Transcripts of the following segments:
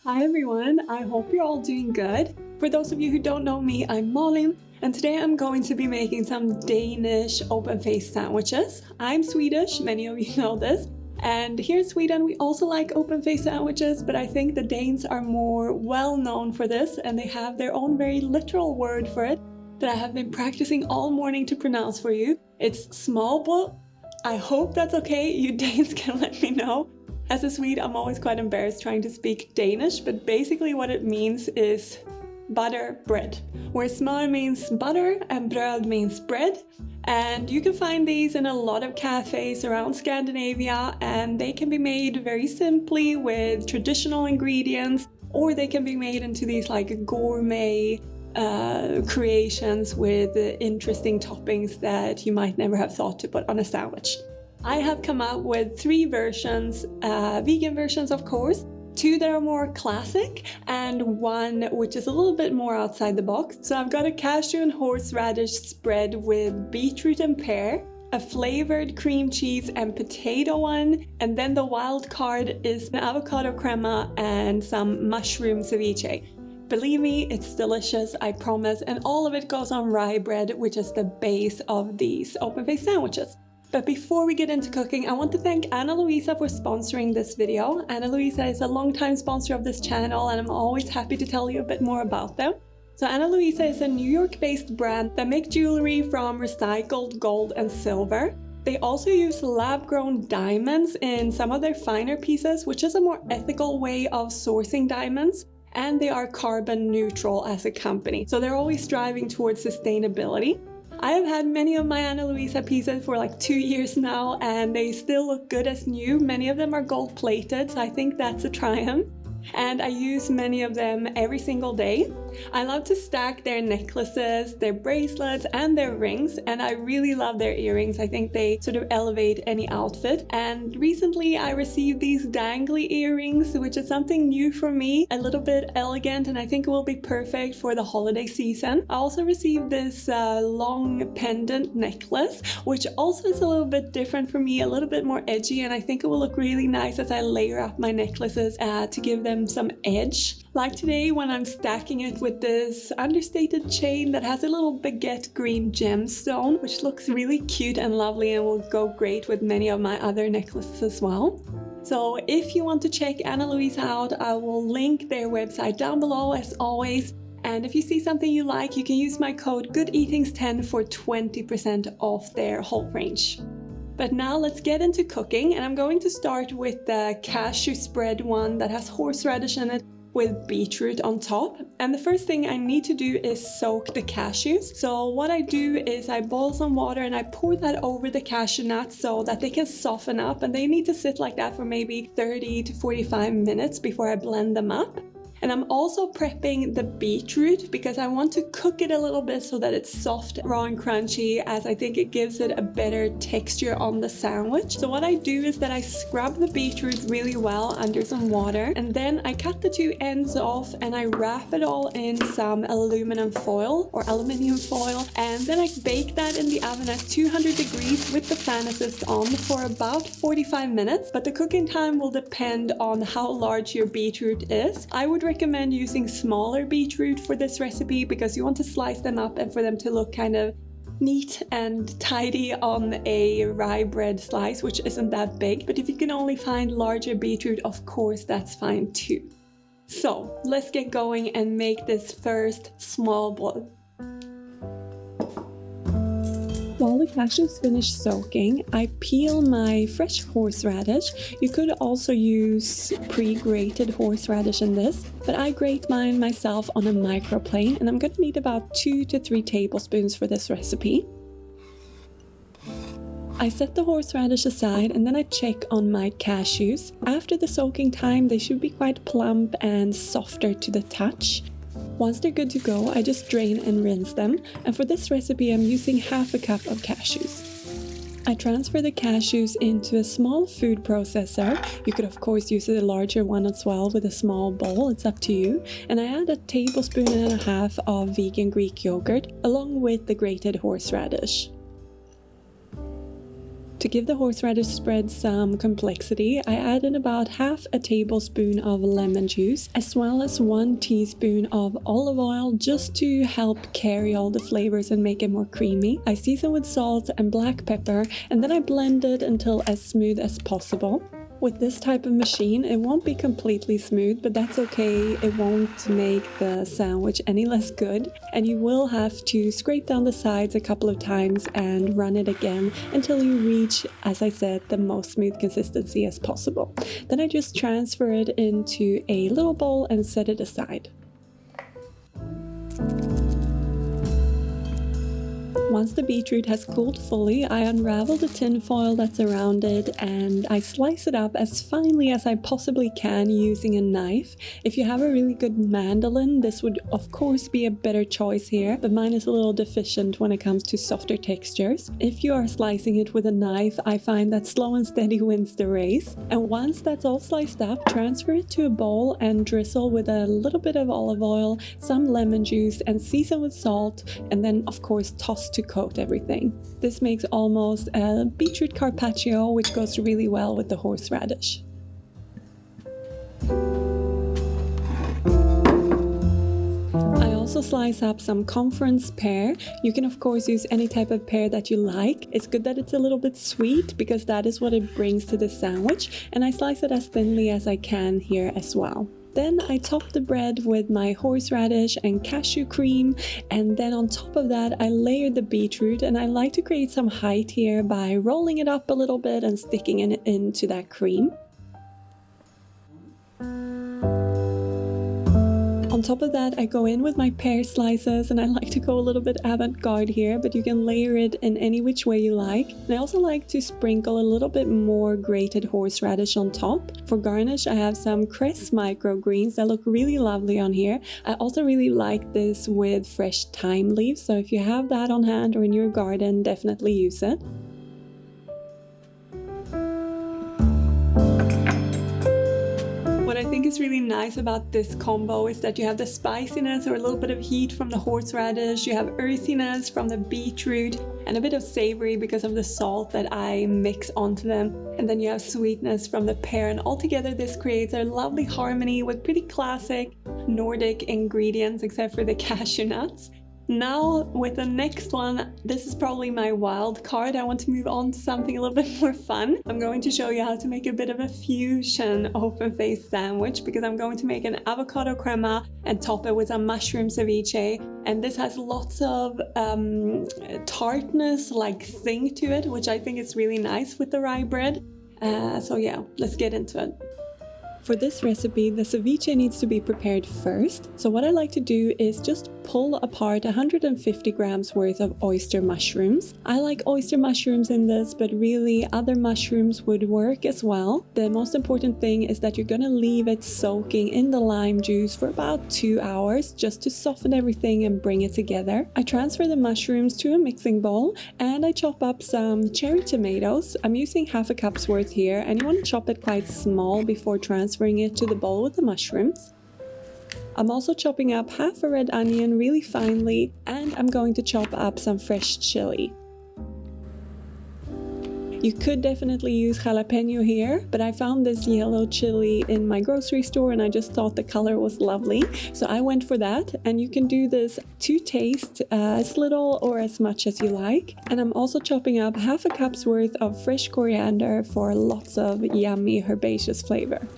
Hi everyone, I hope you're all doing good. For those of you who don't know me, I'm Malin, and today I'm going to be making some Danish open-faced sandwiches. I'm Swedish, many of you know this, and here in Sweden we also like open-faced sandwiches, but I think the Danes are more well known for this, and they have their own very literal word for it that I have been practicing all morning to pronounce for you. It's smørrebrød. I hope that's okay, you Danes can let me know. As a Swede, I'm always quite embarrassed trying to speak Danish, but basically what it means is butter bread, where smør means butter and brød means bread. And you can find these in a lot of cafes around Scandinavia, and they can be made very simply with traditional ingredients, or they can be made into these like gourmet creations with interesting toppings that you might never have thought to put on a sandwich. I have come up with 3 versions, vegan versions of course, 2 that are more classic and 1 which is a little bit more outside the box. So I've got a cashew and horseradish spread with beetroot and pear, a flavored cream cheese and potato one, and then the wild card is an avocado crema and some mushroom ceviche. Believe me, it's delicious, I promise, and all of it goes on rye bread, which is the base of these open-faced sandwiches. But before we get into cooking, I want to thank Anna Luisa for sponsoring this video. Anna Luisa is a long-time sponsor of this channel, and I'm always happy to tell you a bit more about them. So Anna Luisa is a New York-based brand that make jewelry from recycled gold and silver. They also use lab-grown diamonds in some of their finer pieces, which is a more ethical way of sourcing diamonds. And they are carbon neutral as a company, so they're always striving towards sustainability. I have had many of my Anna Luisa pieces for like 2 years now, and they still look good as new. Many of them are gold plated, so I think that's a triumph. And I use many of them every single day. I love to stack their necklaces, their bracelets, and their rings, and I really love their earrings. I think they sort of elevate any outfit. And recently I received these dangly earrings, which is something new for me, a little bit elegant, and I think it will be perfect for the holiday season. I also received this long pendant necklace, which also is a little bit different for me, a little bit more edgy, and I think it will look really nice as I layer up my necklaces to give them some edge. Like today when I'm stacking it with this understated chain that has a little baguette green gemstone, which looks really cute and lovely and will go great with many of my other necklaces as well. So if you want to check Anna Luisa out, I will link their website down below as always. And if you see something you like, you can use my code GOODEATINGS10 for 20% off their whole range. But now let's get into cooking, and I'm going to start with the cashew spread one that has horseradish in it with beetroot on top. And the first thing I need to do is soak the cashews. So what I do is I boil some water and I pour that over the cashew nuts so that they can soften up, and they need to sit like that for maybe 30 to 45 minutes before I blend them up. And I'm also prepping the beetroot because I want to cook it a little bit so that it's soft, raw and crunchy, as I think it gives it a better texture on the sandwich. So what I do is that I scrub the beetroot really well under some water, and then I cut the 2 ends off and I wrap it all in some aluminium foil, and then I bake that in the oven at 200 degrees with the fan assist on for about 45 minutes. But the cooking time will depend on how large your beetroot is. I would recommend using smaller beetroot for this recipe because you want to slice them up and for them to look kind of neat and tidy on a rye bread slice, which isn't that big. But if you can only find larger beetroot, of course that's fine too. So let's get going and make this first smørrebrød. While the cashews finish soaking, I peel my fresh horseradish. You could also use pre-grated horseradish in this, but I grate mine myself on a microplane, and I'm going to need about 2 to 3 tablespoons for this recipe. I set the horseradish aside and then I check on my cashews. After the soaking time, they should be quite plump and softer to the touch. Once they're good to go, I just drain and rinse them, and for this recipe I'm using half a cup of cashews. I transfer the cashews into a small food processor. You could of course use a larger one as well with a small bowl, it's up to you. And I add a tablespoon and a half of vegan Greek yogurt along with the grated horseradish. To give the horseradish spread some complexity, I added about half a tablespoon of lemon juice as well as 1 teaspoon of olive oil just to help carry all the flavors and make it more creamy. I seasoned with salt and black pepper and then I blended until as smooth as possible. With this type of machine, it won't be completely smooth, but that's okay. It won't make the sandwich any less good. And you will have to scrape down the sides a couple of times and run it again until you reach, as I said, the most smooth consistency as possible. Then I just transfer it into a little bowl and set it aside. Once the beetroot has cooled fully, I unravel the tin foil that's around it and I slice it up as finely as I possibly can using a knife. If you have a really good mandolin, this would of course be a better choice here, but mine is a little deficient when it comes to softer textures. If you are slicing it with a knife, I find that slow and steady wins the race. And once that's all sliced up, transfer it to a bowl and drizzle with a little bit of olive oil, some lemon juice and season with salt, and then of course toss to coat everything. This makes almost a beetroot carpaccio, which goes really well with the horseradish. I also slice up some conference pear. You can of course use any type of pear that you like. It's good that it's a little bit sweet because that is what it brings to the sandwich, and I slice it as thinly as I can here as well. Then I top the bread with my horseradish and cashew cream, and then on top of that I layer the beetroot, and I like to create some height here by rolling it up a little bit and sticking it into that cream. On top of that, I go in with my pear slices, and I like to go a little bit avant-garde here, but you can layer it in any which way you like. And I also like to sprinkle a little bit more grated horseradish on top. For garnish, I have some cress microgreens that look really lovely on here. I also really like this with fresh thyme leaves, so if you have that on hand or in your garden, definitely use it. What I think is really nice about this combo is that you have the spiciness or a little bit of heat from the horseradish, you have earthiness from the beetroot, and a bit of savory because of the salt that I mix onto them. And then you have sweetness from the pear, and altogether this creates a lovely harmony with pretty classic Nordic ingredients except for the cashew nuts. Now with the next one, this is probably my wild card. I want to move on to something a little bit more fun. I'm going to show you how to make a bit of a fusion open-faced sandwich because I'm going to make an avocado crema and top it with some mushroom ceviche. And this has lots of tartness, like zing to it, which I think is really nice with the rye bread. So yeah, let's get into it. For this recipe, the ceviche needs to be prepared first. So what I like to do is just pull apart 150 grams worth of oyster mushrooms. I like oyster mushrooms in this, but really other mushrooms would work as well. The most important thing is that you're gonna leave it soaking in the lime juice for about 2 hours just to soften everything and bring it together. I transfer the mushrooms to a mixing bowl and I chop up some cherry tomatoes. I'm using half a cup's worth here, and you want to chop it quite small before transferring it to the bowl with the mushrooms. I'm also chopping up half a red onion really finely, and I'm going to chop up some fresh chili. You could definitely use jalapeno here, but I found this yellow chili in my grocery store and I just thought the color was lovely, so I went for that. And you can do this to taste, as little or as much as you like. And I'm also chopping up half a cup's worth of fresh coriander for lots of yummy herbaceous flavor.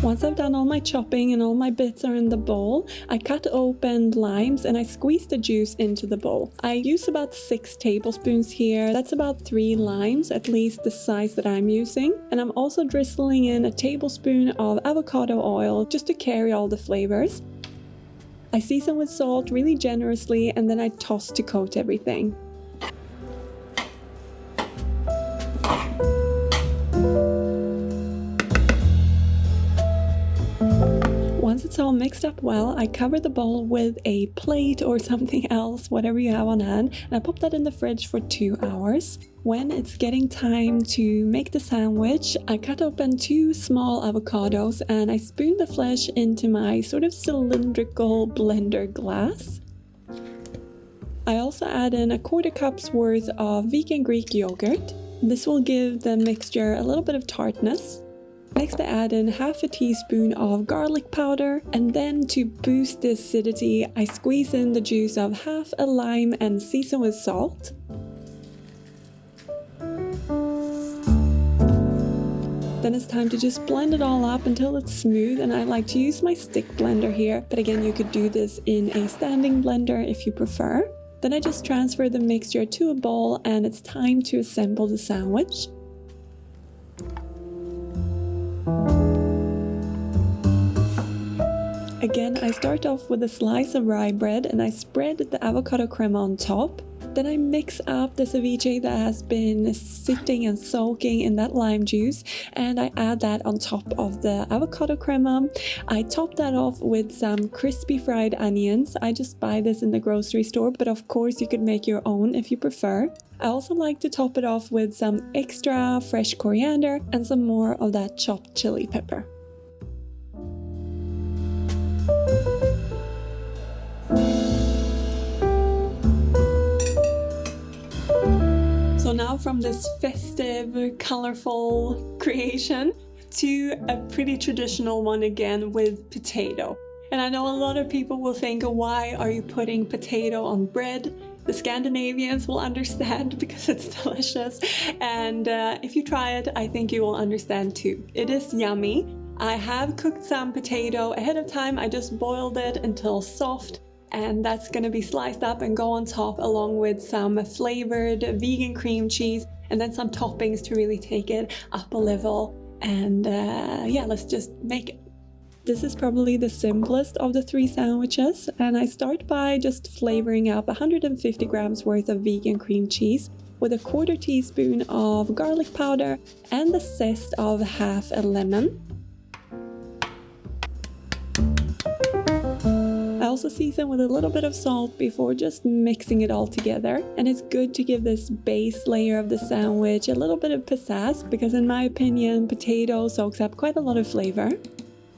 Once I've done all my chopping and all my bits are in the bowl, I cut open limes and I squeeze the juice into the bowl. I use about 6 tablespoons here. That's about 3 limes, at least the size that I'm using. And I'm also drizzling in a tablespoon of avocado oil just to carry all the flavors. I season with salt really generously and then I toss to coat everything. Once it's all mixed mixed up well, I cover the bowl with a plate or something else, whatever you have on hand, and I pop that in the fridge for 2 hours. When it's getting time to make the sandwich, I cut open 2 small avocados and I spoon the flesh into my sort of cylindrical blender glass. I also add in a 1/4 cup's worth of vegan Greek yogurt. This will give the mixture a little bit of tartness. Next, I add in 1/2 teaspoon of garlic powder, and then to boost the acidity, I squeeze in the juice of 1/2 a lime and season with salt. Then it's time to just blend it all up until it's smooth, and I like to use my stick blender here, but again, you could do this in a standing blender if you prefer. Then I just transfer the mixture to a bowl and it's time to assemble the sandwich. Again, I start off with a slice of rye bread and I spread the avocado crema on top. Then I mix up the ceviche that has been sitting and soaking in that lime juice, and I add that on top of the avocado crema. I top that off with some crispy fried onions. I just buy this in the grocery store, but of course you could make your own if you prefer. I also like to top it off with some extra fresh coriander and some more of that chopped chili pepper. So now from this festive, colorful creation to a pretty traditional one again with potato. And I know a lot of people will think, why are you putting potato on bread? The Scandinavians will understand because it's delicious. And if you try it, I think you will understand too. It is yummy. I have cooked some potato ahead of time. I just boiled it until soft. And that's going to be sliced up and go on top along with some flavored vegan cream cheese and then some toppings to really take it up a level. And yeah, let's just make it. This is probably the simplest of the 3 sandwiches, and I start by just flavoring up 150 grams worth of vegan cream cheese with a 1/4 teaspoon of garlic powder and the zest of 1/2 a lemon. I also season with a little bit of salt before just mixing it all together, and it's good to give this base layer of the sandwich a little bit of pizzazz because in my opinion potato soaks up quite a lot of flavor.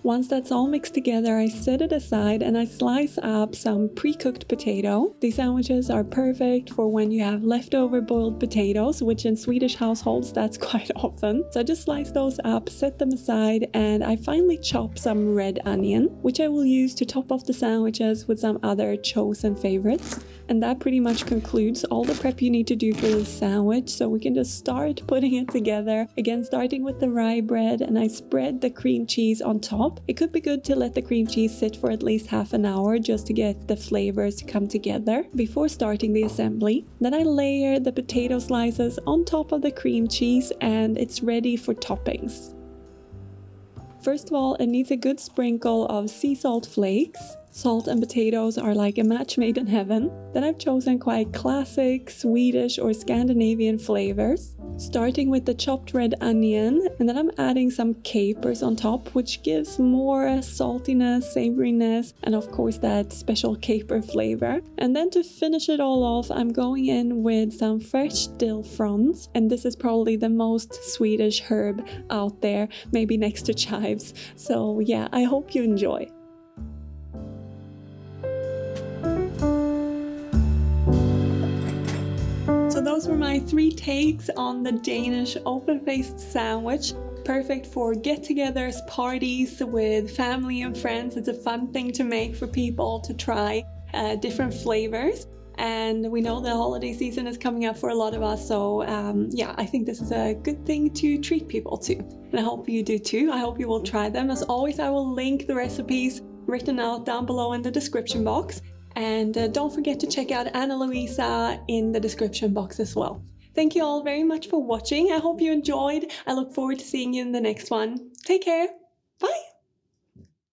Once that's all mixed together, I set it aside and I slice up some pre-cooked potato. These sandwiches are perfect for when you have leftover boiled potatoes, which in Swedish households that's quite often. So I just slice those up, set them aside, and I finally chop some red onion, which I will use to top off the sandwiches with some other chosen favorites. And that pretty much concludes all the prep you need to do for this sandwich, so we can just start putting it together. Again, starting with the rye bread, and I spread the cream cheese on top. It could be good to let the cream cheese sit for at least half an hour just to get the flavors to come together before starting the assembly. Then I layer the potato slices on top of the cream cheese and it's ready for toppings. First of all, it needs a good sprinkle of sea salt flakes. Salt and potatoes are like a match made in heaven. Then I've chosen quite classic Swedish or Scandinavian flavors, starting with the chopped red onion, and then I'm adding some capers on top, which gives more saltiness, savoriness, and of course that special caper flavor. And then to finish it all off, I'm going in with some fresh dill fronds, and this is probably the most Swedish herb out there, maybe next to chives. So yeah, I hope you enjoy. So those were my 3 takes on the Danish open-faced sandwich. Perfect for get-togethers, parties with family and friends. It's a fun thing to make for people to try different flavors. And we know the holiday season is coming up for a lot of us. So yeah, I think this is a good thing to treat people to. And I hope you do too. I hope you will try them. As always, I will link the recipes written out down below in the description box. And don't forget to check out Anna Louisa in the description box as well. Thank you all very much for watching. I hope you enjoyed. I look forward to seeing you in the next one. Take care. Bye.